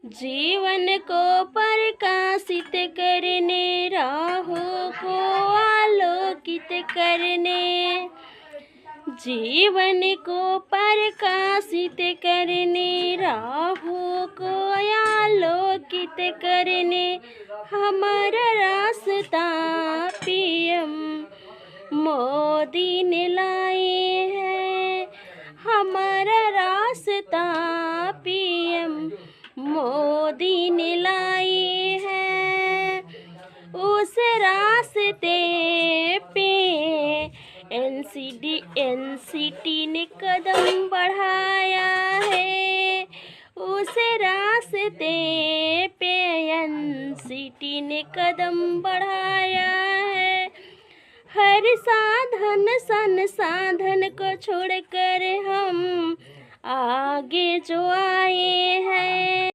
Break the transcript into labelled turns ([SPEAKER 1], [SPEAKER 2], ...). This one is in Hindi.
[SPEAKER 1] जीवन को प्रकाशित करने, राहों को आलोकित करने, जीवन को प्रकाशित करने, राहों को आलोकित करने, हमारा रास्ता पीएम मोदी ने लाए हैं, हमारा रास्ता पीएम मोदी ने लाए हैं। उस रास्ते पे एनसीटी ने कदम बढ़ाया है, उस रास्ते पे एनसीटी ने कदम बढ़ाया है। हर संसाधन को छोड़कर हम आगे जो आए हैं,